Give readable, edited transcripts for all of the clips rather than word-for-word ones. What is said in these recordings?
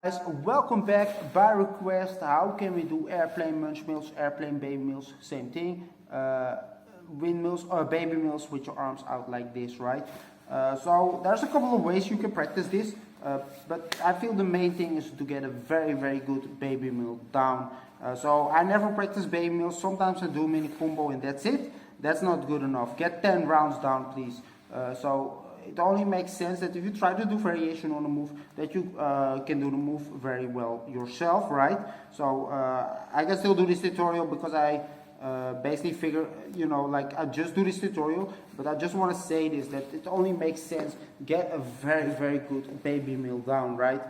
Guys, welcome back. By request, how can we do airplane munch mills, airplane baby mills, same thing, windmills or baby mills with your arms out like this, right? So there's a couple of ways you can practice this, but I feel the main thing is to get a very good baby mill down. So I never practice baby mills. Sometimes I do mini combo and that's it. That's not good enough. Get 10 rounds down, please. So it only makes sense that if you try to do variation on a move, that you can do the move very well yourself, right? So I can still do this tutorial because I basically figure, like I just do this tutorial, but I just want to say this, that it only makes sense. Get a very good baby mill down, right?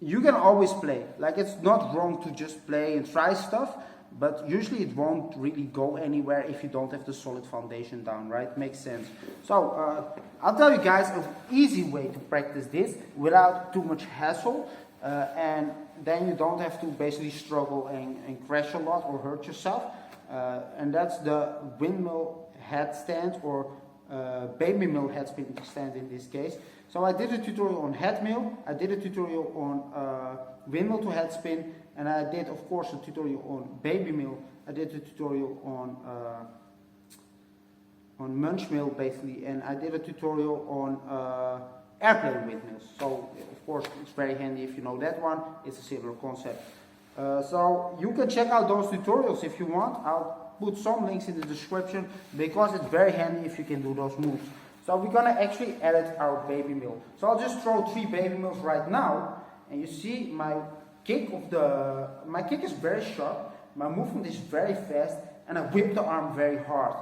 You can always play. Like, it's not wrong to just play and try stuff, but usually it won't really go anywhere if you don't have the solid foundation down, right? Makes sense. So I'll tell you guys an easy way to practice this without too much hassle, and then you don't have to basically struggle and crash a lot or hurt yourself, and that's the windmill headstand or baby mill headstand in this case. So I did a tutorial on headmill, I did a tutorial on windmill to headspin, and I did, of course, a tutorial on baby mill. I did a tutorial on munchmill, basically, and I did a tutorial on airplane windmills. So, of course, it's very handy if you know that one. It's a similar concept. So you can check out those tutorials if you want. I'll put some links in the description because it's very handy if you can do those moves. So we're gonna actually edit our baby mill. So I'll just throw 3 baby mills right now, and you see my kick is very sharp, my movement is very fast, and I whip the arm very hard.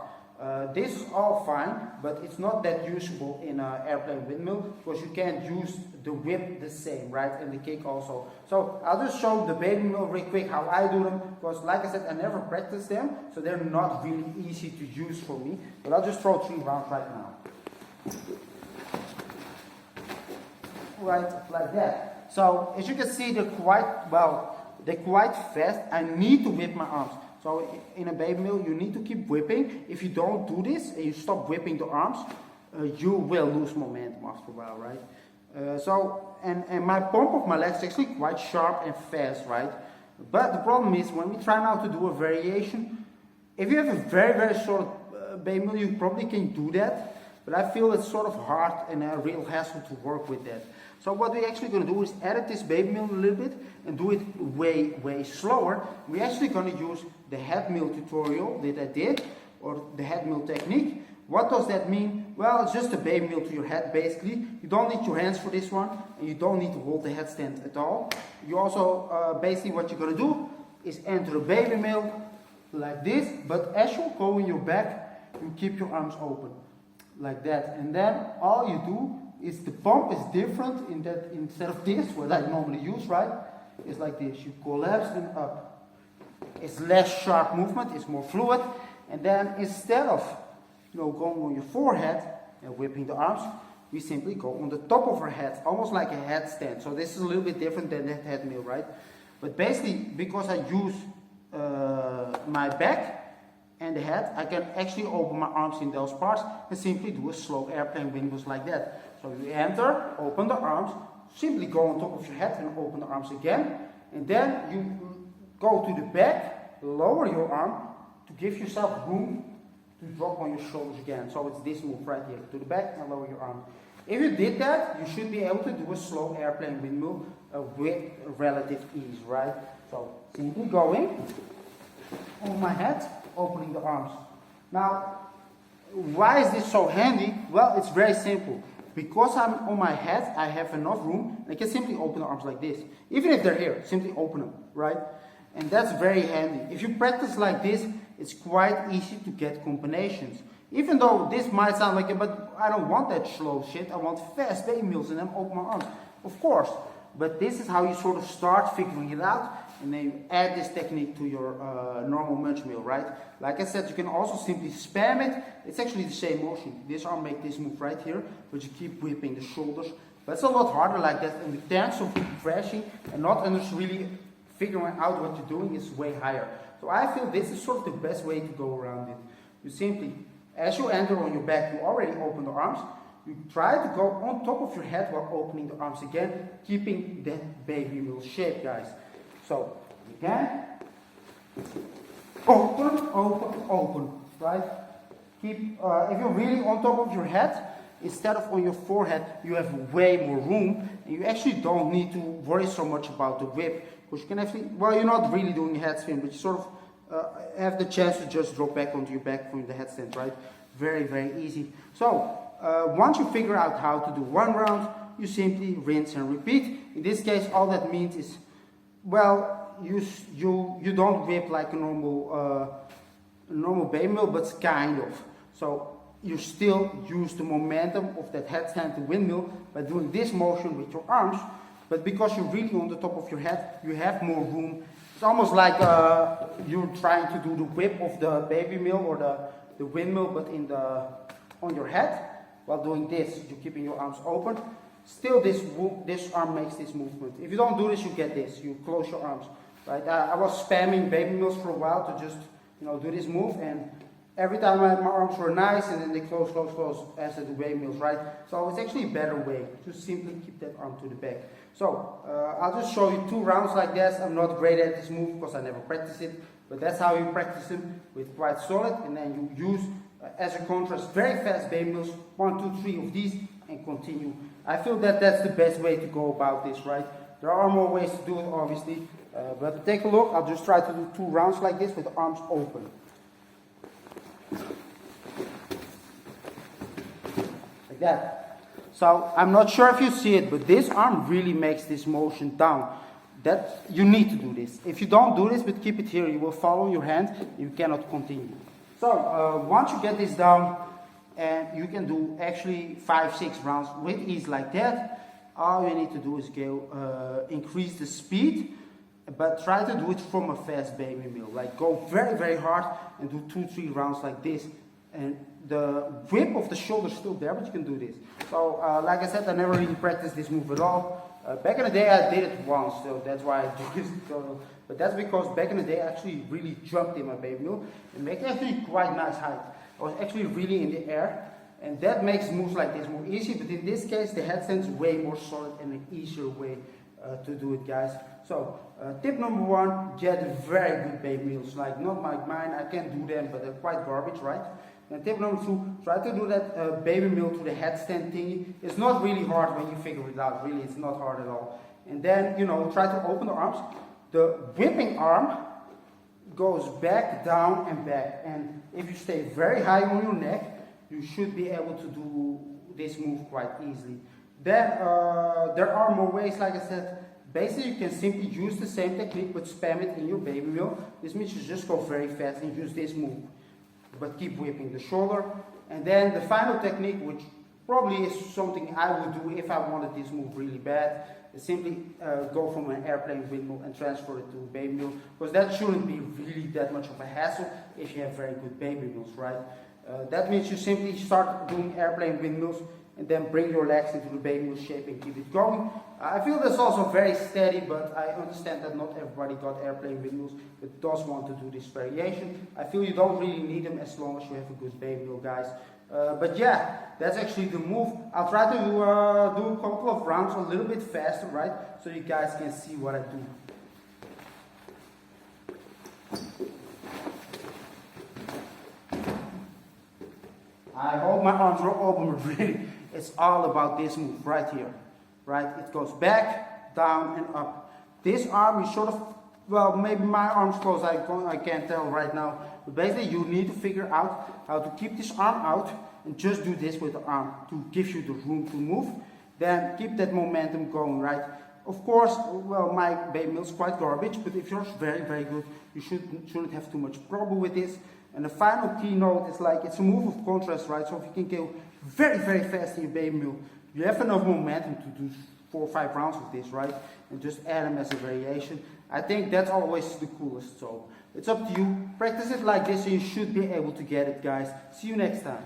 This is all fine, but it's not that usable in an airplane windmill because you can't use the whip the same, right? And the kick also. So I'll just show the baby mill real quick how I do them, because like I said, I never practice them, so they're not really easy to use for me. But I'll just throw 3 rounds right now. Right, like that. So as you can see, they're quite fast. I need to whip my arms. So in a baby mill, you need to keep whipping. If you don't do this and you stop whipping the arms, you will lose momentum after a while, right? And my pump of my legs is actually quite sharp and fast, right? But the problem is when we try now to do a variation, if you have a very short baby mill, you probably can do that. But I feel it's sort of hard and a real hassle to work with that. So what we're actually going to do is edit this baby mill a little bit and do it way slower. We're actually going to use the headmill tutorial that I did, or the headmill technique. What does that mean? Well, it's just a baby mill to your head, basically. You don't need your hands for this one, and you don't need to hold the headstand at all. You also, basically what you're going to do is enter a baby mill like this, but as you go in your back, you keep your arms open. Like that, and then all you do is the pump is different in that instead of this, what I normally use, right? It's like this. You collapse and up. It's less sharp movement, it's more fluid, and then instead of going on your forehead and whipping the arms, we simply go on the top of our head, almost like a headstand. So this is a little bit different than that headmill, right? But basically, because I use my back and the head, I can actually open my arms in those parts and simply do a slow airplane windmills like that. So you enter, open the arms, simply go on top of your head and open the arms again, and then you go to the back, lower your arm to give yourself room to drop on your shoulders again. So it's this move right here, to the back and lower your arm. If you did that, you should be able to do a slow airplane windmill with relative ease, right? So simply going on my head, opening the arms. Now, why is this so handy? Well, it's very simple. Because I'm on my head, I have enough room. I can simply open the arms like this. Even if they're here, simply open them, right? And that's very handy. If you practice like this, it's quite easy to get combinations. Even though this might sound like it, but I don't want that slow shit. I want fast baby mills and then open my arms. Of course. But this is how you sort of start figuring it out, and then you add this technique to your normal munch mill, right? Like I said, you can also simply spam it. It's actually the same motion. This arm makes this move right here, but you keep whipping the shoulders. But it's a lot harder like that, and the chance of crashing and not really figuring out what you're doing is way higher. So I feel this is sort of the best way to go around it. You simply, as you enter on your back, you already open the arms. you try to go on top of your head while opening the arms again, keeping that baby mill shape, guys. So, again, open, open, open, right? Keep, if you're really on top of your head, instead of on your forehead, you have way more room, and you actually don't need to worry so much about the whip, because you can actually, well, you're not really doing a headstand, but you sort of have the chance to just drop back onto your back from the headstand, right? Very, very easy. So, once you figure out how to do one round, you simply rinse and repeat. In this case, all that means is, well, you don't whip like a normal baby mill, but kind of. So you still use the momentum of that headstand to windmill by doing this motion with your arms, but because you're really on the top of your head, you have more room. It's almost like you're trying to do the whip of the baby mill or the windmill, but on your head. While doing this, you're keeping your arms open. Still, this arm makes this movement. If you don't do this, you get this. You close your arms, right? I was spamming baby mills for a while to just, do this move, and every time my arms were nice, and then they close as I do baby mills, right? So it's actually a better way to simply keep that arm to the back. So I'll just show you 2 rounds like this. I'm not great at this move because I never practiced it, but that's how you practice them with quite solid, and then you use as a contrast very fast baby mills, 1, 2, 3 of these, and continue. I feel that that's the best way to go about this, right? There are more ways to do it, obviously, but take a look. I'll just try to do 2 rounds like this with the arms open. Like that. So I'm not sure if you see it, but this arm really makes this motion down. That you need to do this. If you don't do this, but keep it here, you will follow your hand, you cannot continue. So once you get this down, and you can do actually 5, 6 rounds with ease like that, all you need to do is go increase the speed, but try to do it from a fast baby mill. Like go very, very hard and do 2, 3 rounds like this. And the whip of the shoulder is still there, but you can do this. So like I said, I never really practiced this move at all. Back in the day I did it once, so that's why I do this. But that's because back in the day I actually really jumped in my baby mill and make actually quite nice height. I was actually really in the air, and that makes moves like this more easy, but in this case the headstand is way more solid and an easier way to do it, guys. So tip number 1, get very good baby mills, like not like mine, I can't do them, but they're quite garbage, right? And tip number 2, try to do that baby mill to the headstand thingy. It's not really hard when you figure it out, really, it's not hard at all. And then, try to open the arms. The whipping arm goes back, down, and back. And if you stay very high on your neck, you should be able to do this move quite easily. Then there are more ways, like I said. Basically, you can simply use the same technique, but spam it in your baby mill. This means you just go very fast and use this move, but keep whipping the shoulder. And then the final technique, which probably is something I would do if I wanted this move really bad, is simply go from an airplane windmill and transfer it to a baby mill, because that shouldn't be really that much of a hassle if you have very good baby mills, right? That means you simply start doing airplane windmills and then bring your legs into the baby mill shape and keep it going. I feel that's also very steady, but I understand that not everybody got airplane windmills, but does want to do this variation. I feel you don't really need them as long as you have a good baby mill, guys. But yeah, that's actually the move. I'll try to do a couple of rounds a little bit faster, right? So you guys can see what I do. I hope my arms are open, but really, it's all about this move right here, right? It goes back, down, and up. This arm is sort of, well, maybe my arm's closed, I can't tell right now. But basically, you need to figure out how to keep this arm out and just do this with the arm to give you the room to move. Then keep that momentum going, right? Of course, well, my baby mill's quite garbage, but if yours very, very good, you shouldn't have too much problem with this. And the final keynote is like, it's a move of contrast, right? So if you can go very, very fast in your baby mill, you have enough momentum to do 4 or 5 rounds with this, right? And just add them as a variation. I think that's always the coolest. So it's up to you. Practice it like this and you should be able to get it, guys. See you next time.